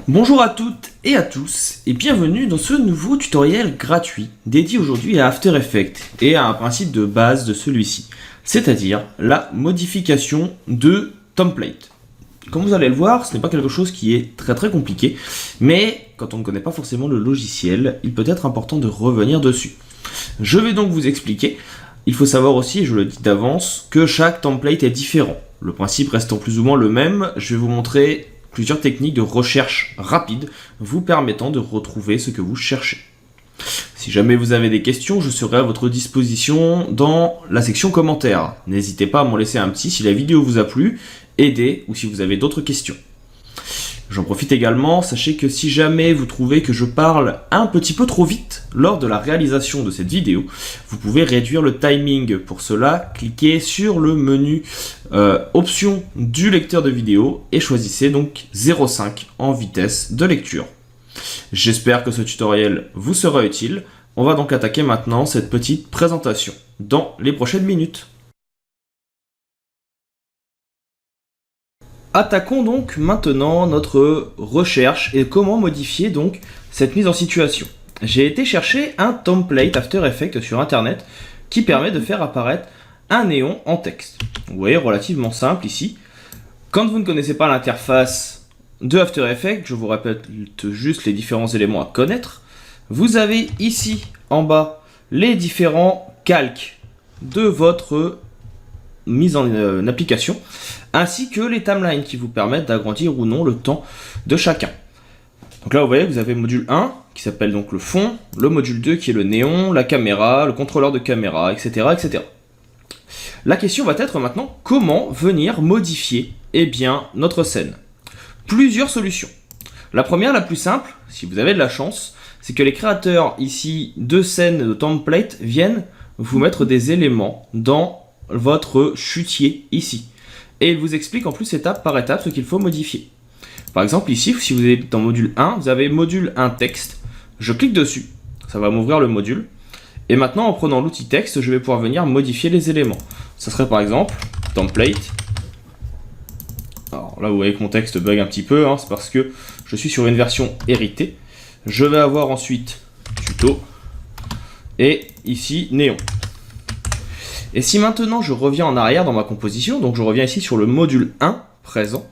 Bonjour à toutes et à tous et bienvenue dans ce nouveau tutoriel gratuit dédié aujourd'hui à After Effects et à un principe de base de celui-ci, c'est-à-dire la modification de template. Comme vous allez le voir, ce n'est pas quelque chose qui est très compliqué, mais quand on ne connaît pas forcément le logiciel, il peut être important de revenir dessus. Je vais donc vous expliquer. Il faut savoir aussi, et je le dis d'avance, que chaque template est différent. Le principe restant plus ou moins le même, je vais vous montrer plusieurs techniques de recherche rapide vous permettant de retrouver ce que vous cherchez. Si jamais vous avez des questions, je serai à votre disposition dans la section commentaires. N'hésitez pas à m'en laisser un petit si la vidéo vous a plu, aidez ou si vous avez d'autres questions. J'en profite également, sachez que si jamais vous trouvez que je parle un petit peu trop vite lors de la réalisation de cette vidéo, vous pouvez réduire le timing. Pour cela, cliquez sur le menu option du lecteur de vidéo et choisissez donc 0,5 en vitesse de lecture. J'espère que ce tutoriel vous sera utile. On va donc attaquer maintenant cette petite présentation dans les prochaines minutes. Attaquons donc maintenant notre recherche et comment modifier donc cette mise en situation. J'ai été chercher un template After Effects sur internet qui permet de faire apparaître un néon en texte. Vous voyez, relativement simple ici. Quand vous ne connaissez pas l'interface de After Effects, je vous répète juste les différents éléments à connaître. Vous avez ici en bas les différents calques de votre mise en application, ainsi que les timelines qui vous permettent d'agrandir ou non le temps de chacun. Donc là, vous voyez, vous avez le module 1 qui s'appelle donc le fond, le module 2 qui est le néon, la caméra, le contrôleur de caméra, etc., etc. La question va être maintenant comment venir modifier notre scène. Plusieurs solutions. La première, la plus simple, si vous avez de la chance, c'est que les créateurs ici de scènes de template viennent vous mettre des éléments dans votre chutier ici. Et il vous explique en plus étape par étape ce qu'il faut modifier. Par exemple ici, si vous êtes dans module 1, vous avez module 1 texte. Je clique dessus, ça va m'ouvrir le module. Et maintenant en prenant l'outil texte, je vais pouvoir venir modifier les éléments. Ça serait par exemple template. Alors là vous voyez que mon texte bug un petit peu, c'est parce que je suis sur une version héritée. Je vais avoir ensuite tuto et ici néon. Et si maintenant je reviens en arrière dans ma composition, donc je reviens ici sur le module 1 présent,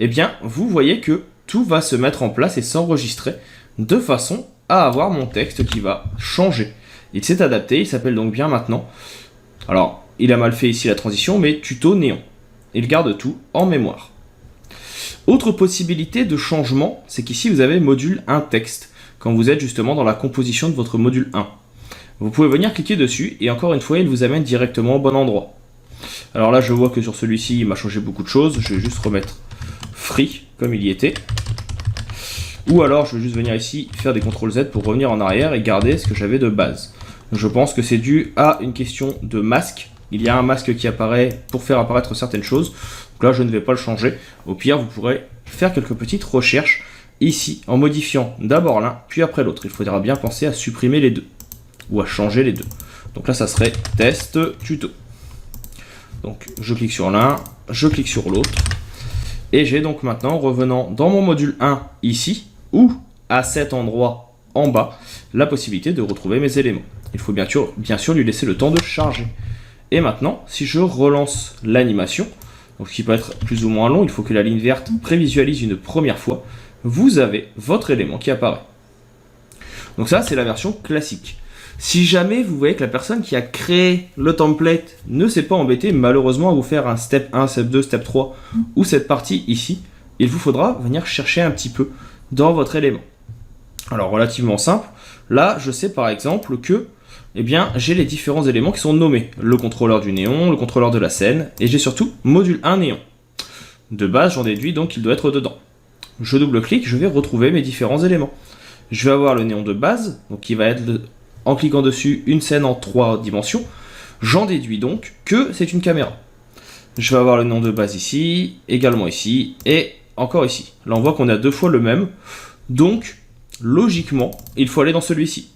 eh bien vous voyez que tout va se mettre en place et s'enregistrer de façon à avoir mon texte qui va changer. Il s'est adapté, il s'appelle donc bien maintenant. Alors, il a mal fait ici la transition, mais tuto néon. Il garde tout en mémoire. Autre possibilité de changement, c'est qu'ici vous avez module 1 texte, quand vous êtes justement dans la composition de votre module 1. Vous pouvez venir cliquer dessus et encore une fois, il vous amène directement au bon endroit. Alors là, je vois que sur celui-ci, il m'a changé beaucoup de choses. Je vais juste remettre free comme il y était. Ou alors, je vais juste venir ici, faire des CTRL Z pour revenir en arrière et garder ce que j'avais de base. Je pense que c'est dû à une question de masque. Il y a un masque qui apparaît pour faire apparaître certaines choses. Donc là, je ne vais pas le changer. Au pire, vous pourrez faire quelques petites recherches ici en modifiant d'abord l'un, puis après l'autre. Il faudra bien penser à supprimer les deux ou à changer les deux. Donc là, ça serait test tuto. Donc je clique sur l'un, je clique sur l'autre. Et j'ai donc maintenant, revenant dans mon module 1 ici, ou à cet endroit en bas, la possibilité de retrouver mes éléments. Il faut bien sûr lui laisser le temps de charger. Et maintenant, si je relance l'animation, donc ce qui peut être plus ou moins long, il faut que la ligne verte prévisualise une première fois, vous avez votre élément qui apparaît. Donc ça, c'est la version classique. Si jamais vous voyez que la personne qui a créé le template ne s'est pas embêtée malheureusement à vous faire un step 1, step 2, step 3 ou cette partie ici, il vous faudra venir chercher un petit peu dans votre élément. Alors relativement simple, là je sais par exemple que j'ai les différents éléments qui sont nommés. Le contrôleur du néon, le contrôleur de la scène et j'ai surtout module 1 néon. De base j'en déduis donc qu'il doit être dedans. Je double-clique, je vais retrouver mes différents éléments. Je vais avoir le néon de base, donc qui va être en cliquant dessus, une scène en 3 dimensions. J'en déduis donc que c'est une caméra. Je vais avoir le nom de base ici, également ici, et encore ici. Là, on voit qu'on a deux fois le même. Donc, logiquement, il faut aller dans celui-ci.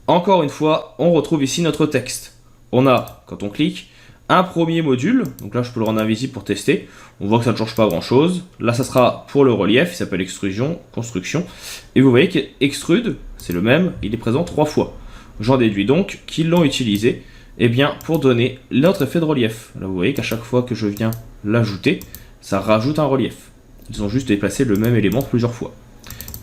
Encore une fois, on retrouve ici notre texte. On a, quand on clique, un premier module. Donc là, je peux le rendre invisible pour tester. On voit que ça ne change pas grand-chose. Là, ça sera pour le relief. Il s'appelle extrusion, construction. Et vous voyez qu'extrude, c'est le même. Il est présent 3 fois. J'en déduis donc qu'ils l'ont utilisé pour donner notre effet de relief. Là, vous voyez qu'à chaque fois que je viens l'ajouter, ça rajoute un relief. Ils ont juste déplacé le même élément plusieurs fois.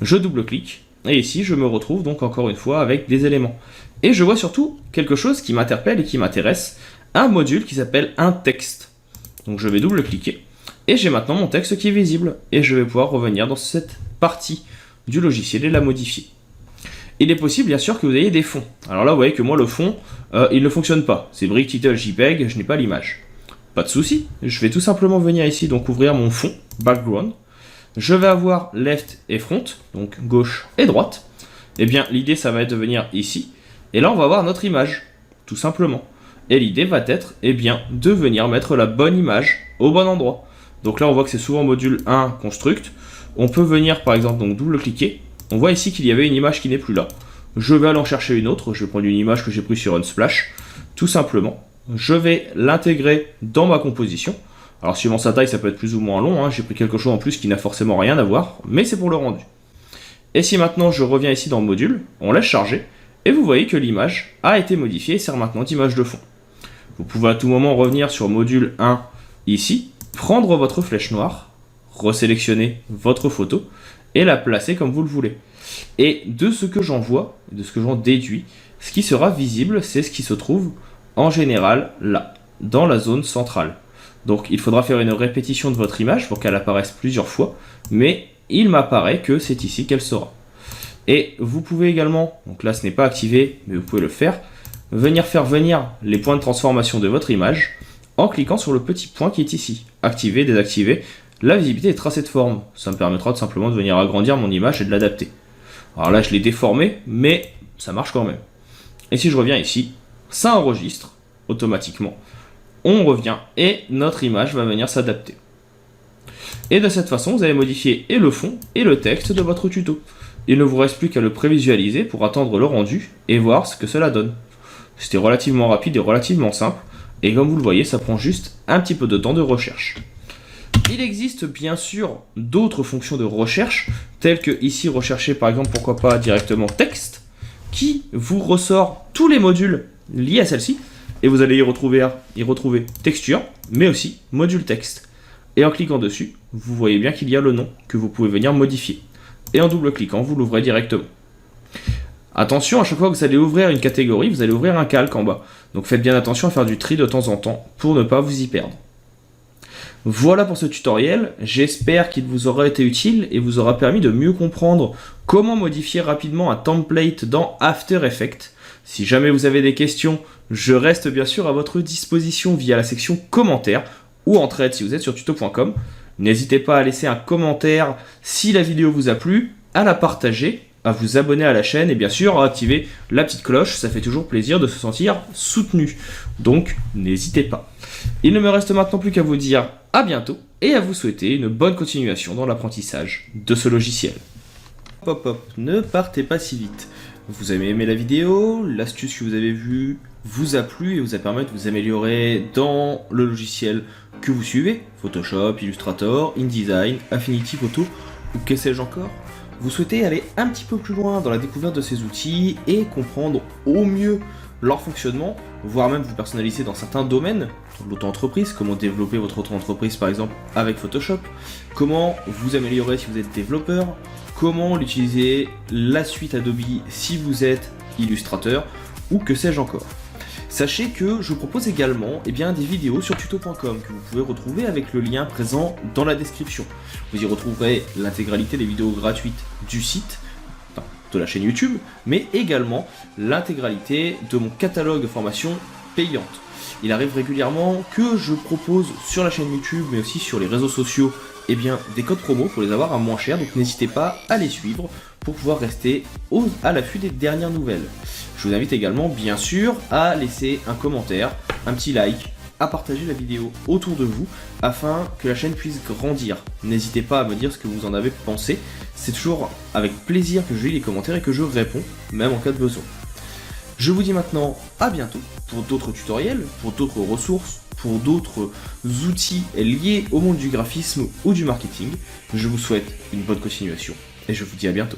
Je double-clique. Et ici, je me retrouve donc encore une fois avec des éléments. Et je vois surtout quelque chose qui m'interpelle et qui m'intéresse, un module qui s'appelle un texte. Donc je vais double-cliquer, et j'ai maintenant mon texte qui est visible, et je vais pouvoir revenir dans cette partie du logiciel et la modifier. Il est possible bien sûr que vous ayez des fonds. Alors là, vous voyez que moi le fond, il ne fonctionne pas. C'est brick, title, JPEG, je n'ai pas l'image. Pas de souci, je vais tout simplement venir ici, donc ouvrir mon fond, background. Je vais avoir left et front, donc gauche et droite. L'idée, ça va être de venir ici. Et là, on va avoir notre image, tout simplement. Et l'idée va être, de venir mettre la bonne image au bon endroit. Donc là, on voit que c'est souvent module 1, construct. On peut venir, par exemple, donc double-cliquer. On voit ici qu'il y avait une image qui n'est plus là. Je vais aller en chercher une autre. Je vais prendre une image que j'ai prise sur Unsplash. Tout simplement, je vais l'intégrer dans ma composition. Alors suivant sa taille, ça peut être plus ou moins long, j'ai pris quelque chose en plus qui n'a forcément rien à voir, mais c'est pour le rendu. Et si maintenant je reviens ici dans le module, on laisse charger, et vous voyez que l'image a été modifiée et sert maintenant d'image de fond. Vous pouvez à tout moment revenir sur module 1 ici, prendre votre flèche noire, resélectionner votre photo, et la placer comme vous le voulez. Et de ce que j'en vois, de ce que j'en déduis, ce qui sera visible, c'est ce qui se trouve en général là, dans la zone centrale. Donc il faudra faire une répétition de votre image pour qu'elle apparaisse plusieurs fois, mais il m'apparaît que c'est ici qu'elle sera. Et vous pouvez également, donc là ce n'est pas activé, mais vous pouvez le faire, venir faire venir les points de transformation de votre image en cliquant sur le petit point qui est ici. Activer, désactiver, la visibilité est tracée de forme. Ça me permettra tout simplement de venir agrandir mon image et de l'adapter. Alors là je l'ai déformé, mais ça marche quand même. Et si je reviens ici, ça enregistre automatiquement. On revient et notre image va venir s'adapter. Et de cette façon, vous allez modifier et le fond et le texte de votre tuto. Il ne vous reste plus qu'à le prévisualiser pour attendre le rendu et voir ce que cela donne. C'était relativement rapide et relativement simple, et comme vous le voyez, ça prend juste un petit peu de temps de recherche. Il existe bien sûr d'autres fonctions de recherche, telles que ici rechercher par exemple pourquoi pas directement texte, qui vous ressort tous les modules liés à celle-ci. Et vous allez y retrouver texture, mais aussi module texte. Et en cliquant dessus, vous voyez bien qu'il y a le nom que vous pouvez venir modifier. Et en double-cliquant, vous l'ouvrez directement. Attention, à chaque fois que vous allez ouvrir une catégorie, vous allez ouvrir un calque en bas. Donc faites bien attention à faire du tri de temps en temps pour ne pas vous y perdre. Voilà pour ce tutoriel, j'espère qu'il vous aura été utile et vous aura permis de mieux comprendre comment modifier rapidement un template dans After Effects. Si jamais vous avez des questions, je reste bien sûr à votre disposition via la section commentaires ou en trade si vous êtes sur tuto.com. N'hésitez pas à laisser un commentaire si la vidéo vous a plu, à la partager, à vous abonner à la chaîne et bien sûr à activer la petite cloche, ça fait toujours plaisir de se sentir soutenu. Donc n'hésitez pas. Il ne me reste maintenant plus qu'à vous dire à bientôt et à vous souhaiter une bonne continuation dans l'apprentissage de ce logiciel. Hop hop, ne partez pas si vite. Vous avez aimé la vidéo, l'astuce que vous avez vue vous a plu et vous a permis de vous améliorer dans le logiciel que vous suivez, Photoshop, Illustrator, InDesign, Affinity Photo ou que sais-je encore. Vous souhaitez aller un petit peu plus loin dans la découverte de ces outils et comprendre au mieux leur fonctionnement, voire même vous personnaliser dans certains domaines, l'auto-entreprise, comment développer votre auto-entreprise par exemple avec Photoshop, comment vous améliorer si vous êtes développeur, comment l'utiliser la suite Adobe si vous êtes illustrateur ou que sais-je encore. Sachez que je propose également des vidéos sur tuto.com que vous pouvez retrouver avec le lien présent dans la description. Vous y retrouverez l'intégralité des vidéos gratuites du site, de la chaîne YouTube, mais également l'intégralité de mon catalogue de formations payantes. Il arrive régulièrement que je propose sur la chaîne YouTube, mais aussi sur les réseaux sociaux, des codes promo pour les avoir à moins cher, donc n'hésitez pas à les suivre pour pouvoir rester à l'affût des dernières nouvelles. Je vous invite également, bien sûr, à laisser un commentaire, un petit like, à partager la vidéo autour de vous, afin que la chaîne puisse grandir. N'hésitez pas à me dire ce que vous en avez pensé, c'est toujours avec plaisir que je lis les commentaires et que je réponds, même en cas de besoin. Je vous dis maintenant à bientôt pour d'autres tutoriels, pour d'autres ressources, pour d'autres outils liés au monde du graphisme ou du marketing. Je vous souhaite une bonne continuation et je vous dis à bientôt.